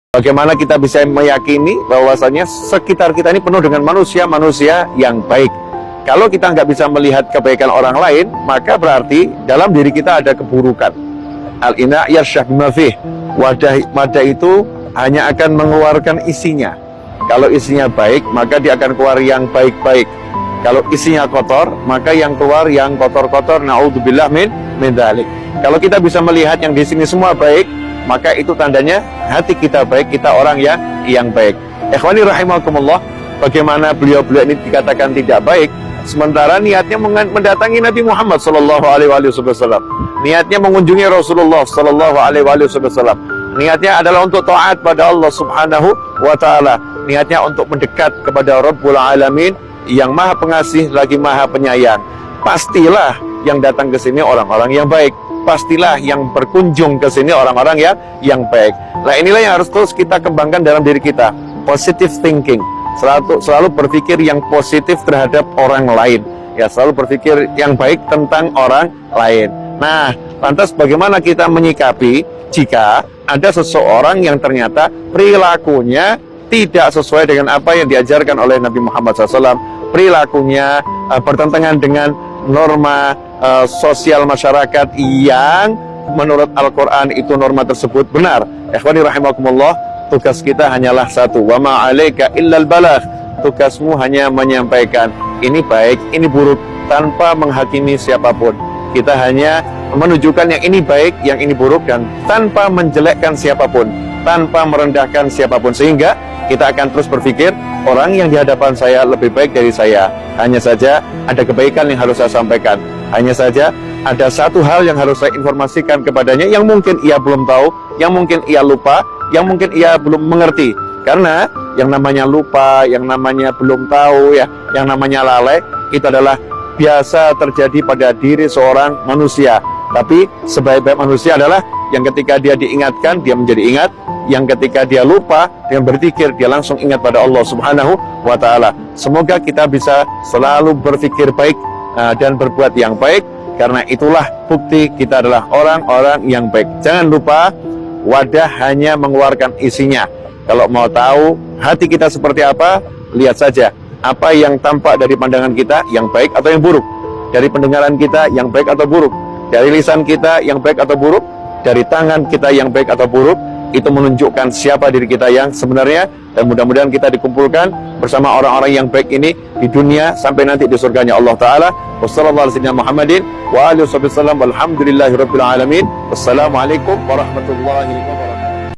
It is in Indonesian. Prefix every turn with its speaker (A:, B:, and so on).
A: Bagaimana kita bisa meyakini bahwasanya sekitar kita ini penuh dengan manusia-manusia yang baik. Kalau kita nggak bisa melihat kebaikan orang lain, maka berarti dalam diri kita ada keburukan. Al-ina' yarsyah bima fih. Wadah itu hanya akan mengeluarkan isinya. Kalau isinya baik, maka dia akan keluar yang baik-baik. Kalau isinya kotor, maka yang keluar yang kotor-kotor. Na'udzubillah min dzalik. Kalau kita bisa melihat yang di sini semua baik, maka itu tandanya hati kita baik, kita orang yang baik. Ikhwani rahimakumullah, bagaimana beliau-beliau ini dikatakan tidak baik, sementara niatnya mendatangi Nabi Muhammad sallallahu alaihi wasallam. Niatnya mengunjungi Rasulullah sallallahu alaihi wasallam. Niatnya adalah untuk taat pada Allah Subhanahu wa taala. Niatnya untuk mendekat kepada Rabbul Alamin yang Maha Pengasih lagi Maha Penyayang. Pastilah yang datang ke sini orang-orang yang baik. Pastilah yang berkunjung ke sini orang-orang yang baik. Nah, inilah yang harus terus kita kembangkan dalam diri kita. Positive thinking. Selalu berpikir yang positif terhadap orang lain. Ya, selalu berpikir yang baik tentang orang lain. Nah, lantas bagaimana kita menyikapi jika ada seseorang yang ternyata perilakunya tidak sesuai dengan apa yang diajarkan oleh Nabi Muhammad SAW. Perilakunya bertentangan dengan norma sosial masyarakat yang menurut Al-Quran itu norma tersebut benar. Ikhwani rahimakumullah, tugas kita hanyalah satu, wa ma 'alaika illal balagh. Tugasmu hanya menyampaikan ini baik, ini buruk, tanpa menghakimi siapapun. Kita hanya menunjukkan yang ini baik, yang ini buruk, dan tanpa menjelekkan siapapun, tanpa merendahkan siapapun, sehingga kita akan terus berpikir orang yang di hadapan saya lebih baik dari saya. Hanya saja ada kebaikan yang harus saya sampaikan. Hanya saja ada satu hal yang harus saya informasikan kepadanya yang mungkin ia belum tahu, yang mungkin ia lupa, yang mungkin ia belum mengerti. Karena yang namanya lupa, yang namanya belum tahu, yang namanya lalai, itu adalah biasa terjadi pada diri seorang manusia. Tapi sebaik-baik manusia adalah yang ketika dia diingatkan, dia menjadi ingat. Yang ketika dia lupa, dia berpikir, dia langsung ingat pada Allah Subhanahu wa ta'ala. Semoga kita bisa selalu berpikir baik dan berbuat yang baik, karena itulah bukti kita adalah orang-orang yang baik. Jangan lupa, wadah hanya mengeluarkan isinya. Kalau mau tahu hati kita seperti apa, lihat saja apa yang tampak dari pandangan kita, yang baik atau yang buruk. Dari pendengaran kita, yang baik atau buruk. Dari lisan kita, yang baik atau buruk. Dari tangan kita, yang baik atau buruk. Itu menunjukkan siapa diri kita yang sebenarnya. Dan mudah-mudahan kita dikumpulkan bersama orang-orang yang baik ini di dunia sampai nanti di surganya Allah Ta'ala. Wassalamualaikum warahmatullahi wabarakatuh.